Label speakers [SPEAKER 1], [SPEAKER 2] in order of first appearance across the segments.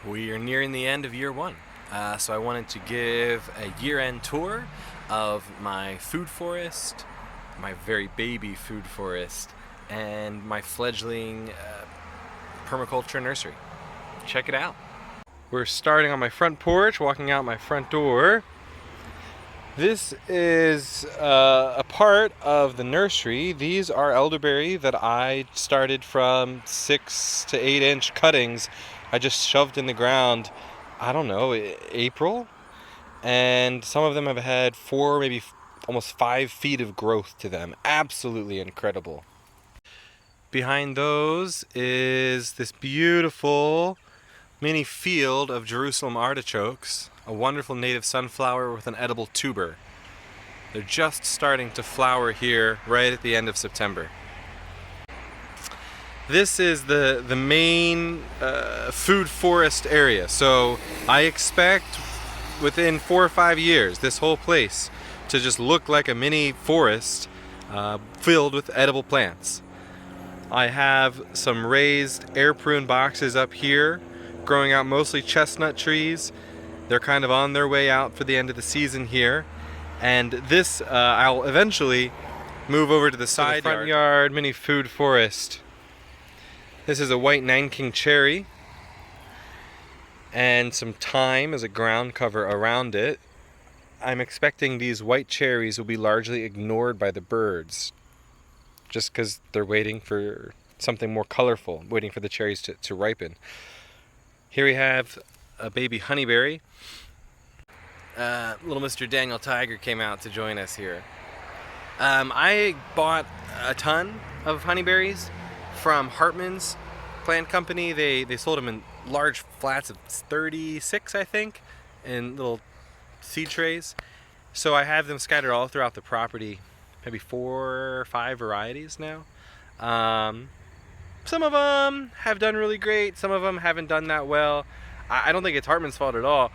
[SPEAKER 1] We are nearing the end of year one, so I wanted to give a year-end tour of my food forest, my very baby food forest, and my fledgling permaculture nursery. Check it out. We're starting on my front porch, walking out my front door. This is a part of the nursery. These are elderberry that I started from 6 to 8 inch cuttings. I just shoved in the ground, I don't know, April? And some of them have had 4, maybe almost 5 feet of growth to them. Absolutely incredible. Behind those is this beautiful mini field of Jerusalem artichokes, a wonderful native sunflower with an edible tuber. They're just starting to flower here right at the end of September. This is the main food forest area, so I expect within 4 or 5 years this whole place to just look like a mini forest filled with edible plants. I have some raised air prune boxes up here growing out mostly chestnut trees. They're kind of on their way out for the end of the season here. And this I'll eventually move over to the side front yard mini food forest. This is a white Nanking cherry and some thyme as a ground cover around it. I'm expecting these white cherries will be largely ignored by the birds just because they're waiting for something more colorful, waiting for the cherries to ripen. Here we have a baby honeyberry. Little Mr. Daniel Tiger came out to join us here. I bought a ton of honeyberries from Hartman's plant company. They sold them in large flats of 36, I think, in little seed trays. So I have them scattered all throughout the property, maybe 4 or 5 varieties now. Some of them have done really great, some of them haven't done that well. I don't think it's Hartman's fault at all.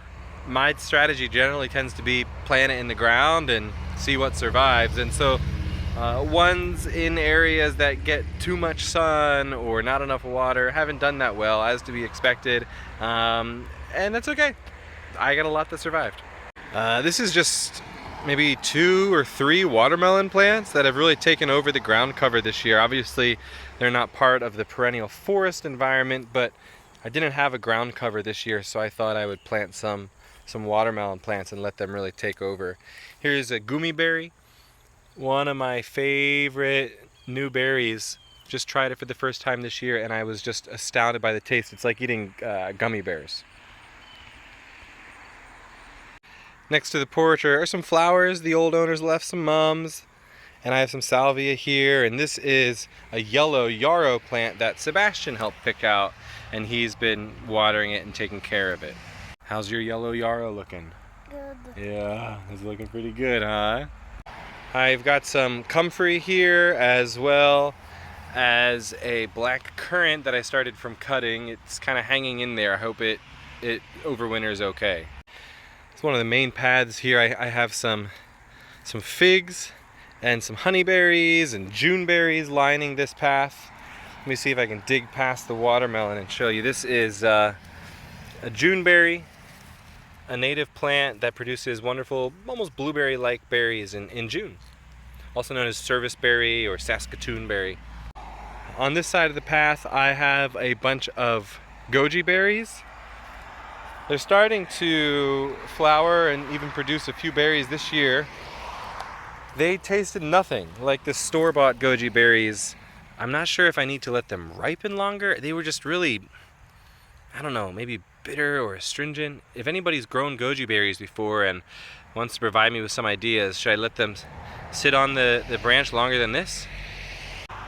[SPEAKER 1] My strategy generally tends to be plant it in the ground and see what survives. And so ones in areas that get too much sun or not enough water haven't done that well, as to be expected. And that's okay. I got a lot that survived. This is just maybe 2 or 3 watermelon plants that have really taken over the ground cover this year. Obviously, they're not part of the perennial forest environment, but I didn't have a ground cover this year, so I thought I would plant some watermelon plants and let them really take over. Here's a gummy berry, one of my favorite new berries. Just tried it for the first time this year and I was just astounded by the taste. It's like eating gummy bears. Next to the porch are some flowers. The old owners left some mums. And I have some salvia here, and this is a yellow yarrow plant that Sebastian helped pick out, and he's been watering it and taking care of it. How's your yellow yarrow looking?
[SPEAKER 2] Good.
[SPEAKER 1] Yeah, it's looking pretty good, huh? I've got some comfrey here, as well as a black currant that I started from cutting. It's kind of hanging in there. I hope it overwinters okay. It's one of the main paths here. I have some figs and some honeyberries and juneberries lining this path. Let me see if I can dig past the watermelon and show you. This is a juneberry, a native plant that produces wonderful, almost blueberry-like berries in June, also known as serviceberry or Saskatoon berry. On this side of the path, I have a bunch of goji berries. They're starting to flower and even produce a few berries this year. They tasted nothing like the store-bought goji berries. I'm not sure if I need to let them ripen longer. They were just really, I don't know, maybe bitter or astringent. If anybody's grown goji berries before and wants to provide me with some ideas, should I let them sit on the branch longer than this?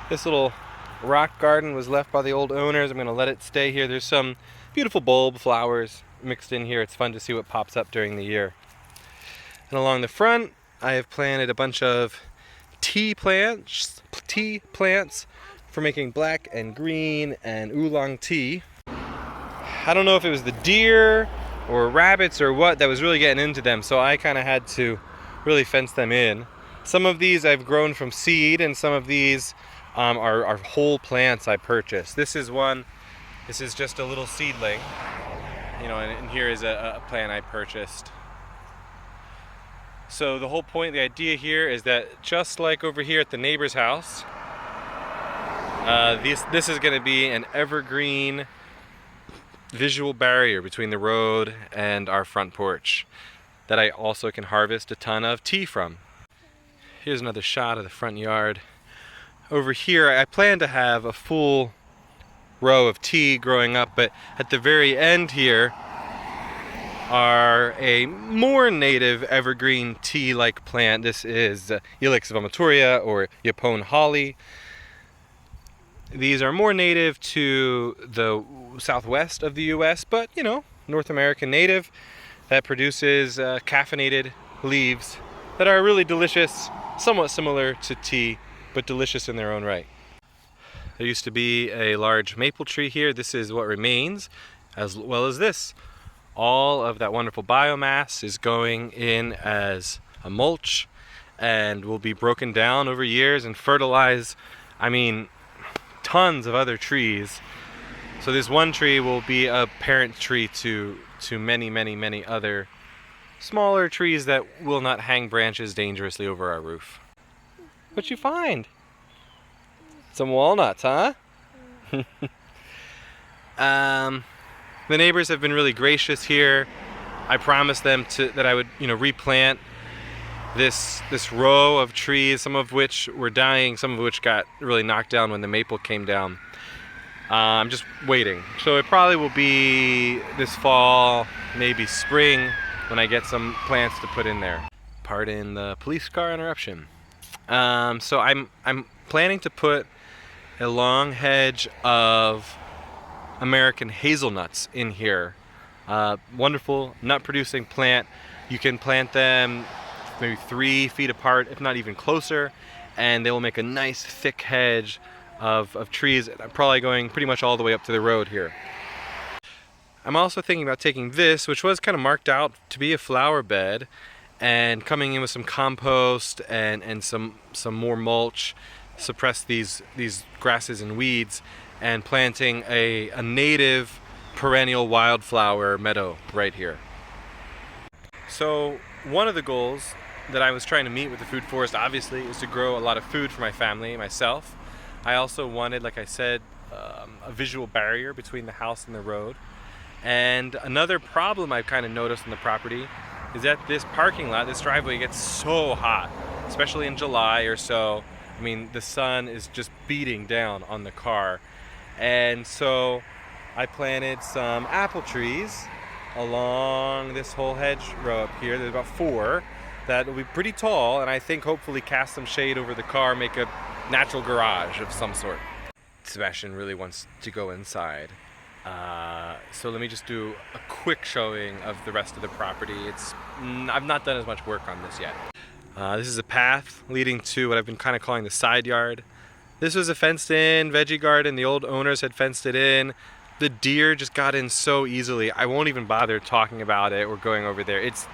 [SPEAKER 1] This little rock garden was left by the old owners. I'm going to let it stay here. There's some beautiful bulb flowers mixed in here. It's fun to see what pops up during the year. And along the front, I have planted a bunch of tea plants for making black and green and oolong tea. I don't know if it was the deer or rabbits or what that was really getting into them, so I kind of had to really fence them in. Some of these I've grown from seed, and some of these are whole plants I purchased. This is just a little seedling. you know, and here is a plant I purchased. So the whole point, the idea here is that just like over here at the neighbor's house, this is going to be an evergreen visual barrier between the road and our front porch that I also can harvest a ton of tea from. Here's another shot of the front yard. Over here I plan to have a full row of tea growing up, but at the very end here are a more native evergreen tea-like plant. This is Ilex vomitoria, or Yapone holly. These are more native to the southwest of the US, but you know, North American native, that produces caffeinated leaves that are really delicious, somewhat similar to tea, but delicious in their own right. There used to be a large maple tree here. This is what remains, as well as this. All of that wonderful biomass is going in as a mulch and will be broken down over years and fertilize, I mean, tons of other trees. So this one tree will be a parent tree to many, many, many other smaller trees that will not hang branches dangerously over our roof. What'd you find? Some walnuts, huh? The neighbors have been really gracious here. I promised them that I would, you know, replant this row of trees, some of which were dying, some of which got really knocked down when the maple came down. I'm just waiting. So it probably will be this fall, maybe spring, when I get some plants to put in there. Pardon the police car interruption. So I'm planning to put a long hedge of American hazelnuts in here. Wonderful nut producing plant. You can plant them maybe 3 feet apart, if not even closer, and they will make a nice thick hedge of trees, probably going pretty much all the way up to the road here. I'm also thinking about taking this, which was kind of marked out to be a flower bed, and coming in with some compost and some more mulch, suppress these grasses and weeds, and planting a native perennial wildflower meadow right here. So one of the goals that I was trying to meet with the food forest, obviously, is to grow a lot of food for my family, myself. I also wanted, like I said, a visual barrier between the house and the road. And another problem I've kind of noticed in the property is that this parking lot, this driveway, gets so hot, especially in July or so. I mean, the sun is just beating down on the car. And so I planted some apple trees along this whole hedgerow up here. There's about 4 that will be pretty tall, and I think hopefully cast some shade over the car, make a natural garage of some sort. Sebastian really wants to go inside. So let me just do a quick showing of the rest of the property. I've not done as much work on this yet. This is a path leading to what I've been kind of calling the side yard. This was a fenced-in veggie garden. The old owners had fenced it in. The deer just got in so easily. I won't even bother talking about it or going over there. It's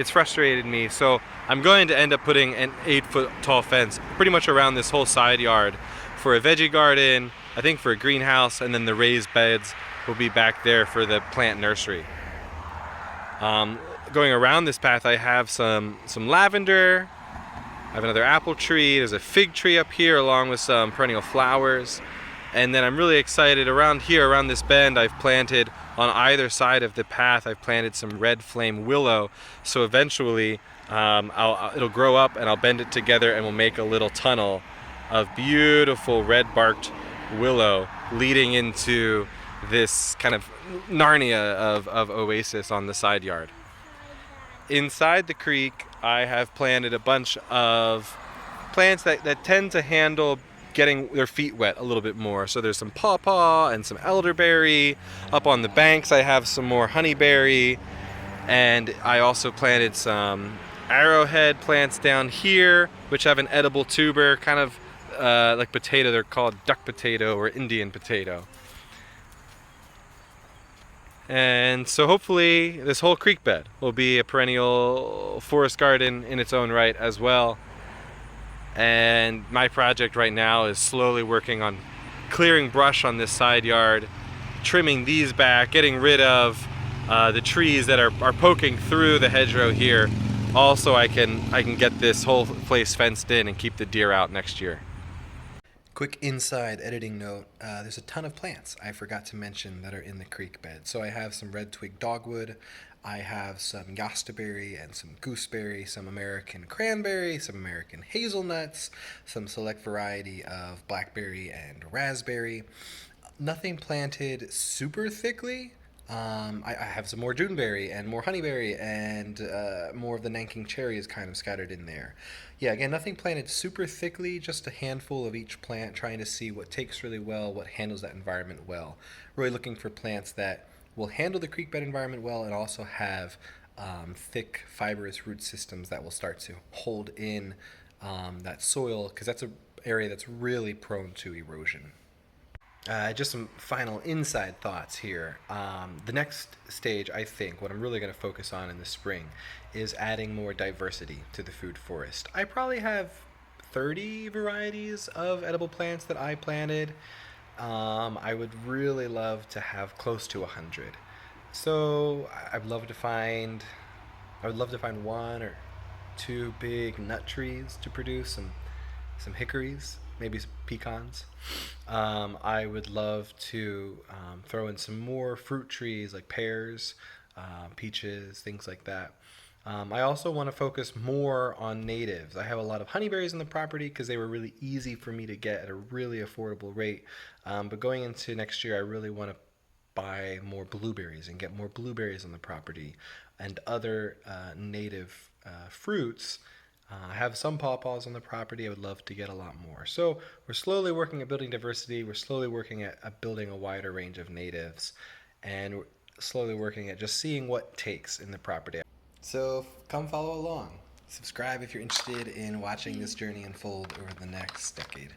[SPEAKER 1] frustrated me. So I'm going to end up putting an 8-foot tall fence pretty much around this whole side yard for a veggie garden, I think for a greenhouse, and then the raised beds will be back there for the plant nursery. Going around this path, I have some lavender. I have another apple tree. There's a fig tree up here along with some perennial flowers. And then I'm really excited around here, around this bend, I've planted on either side of the path, I've planted some red flame willow. So eventually it'll grow up and I'll bend it together and we'll make a little tunnel of beautiful red barked willow leading into this kind of Narnia of oasis on the side yard. Inside the creek, I have planted a bunch of plants that tend to handle getting their feet wet a little bit more. So there's some pawpaw and some elderberry. Up on the banks, I have some more honeyberry. And I also planted some arrowhead plants down here, which have an edible tuber, kind of like potato. They're called duck potato or Indian potato. And so hopefully this whole creek bed will be a perennial forest garden in its own right as well. And my project right now is slowly working on clearing brush on this side yard, trimming these back, getting rid of the trees that are poking through the hedgerow here. Also, I can get this whole place fenced in and keep the deer out next year. Quick inside editing note, there's a ton of plants I forgot to mention that are in the creek bed. So I have some red twig dogwood, I have some yastaberry and some gooseberry, some American cranberry, some American hazelnuts, some select variety of blackberry and raspberry. Nothing planted super thickly. I have some more Juneberry and more Honeyberry and more of the Nanking cherry is kind of scattered in there. Yeah, again, nothing planted super thickly, just a handful of each plant, trying to see what takes really well, what handles that environment well. Really looking for plants that will handle the creek bed environment well and also have thick, fibrous root systems that will start to hold in that soil, because that's an area that's really prone to erosion. Just some final inside thoughts here. The next stage, I think, what I'm really going to focus on in the spring is adding more diversity to the food forest. I probably have 30 varieties of edible plants that I planted. I would really love to have close to 100. So I would love to find one or two big nut trees to produce some hickories, maybe some pecans. I would love to throw in some more fruit trees like pears, peaches, things like that. I also want to focus more on natives. I have a lot of honeyberries in the property because they were really easy for me to get at a really affordable rate. But going into next year, I really want to buy more blueberries and get more blueberries on the property and other native fruits. I have some pawpaws on the property. I would love to get a lot more. So we're slowly working at building diversity. We're slowly working at building a wider range of natives. And we're slowly working at just seeing what takes in the property. So come follow along. Subscribe if you're interested in watching this journey unfold over the next decade.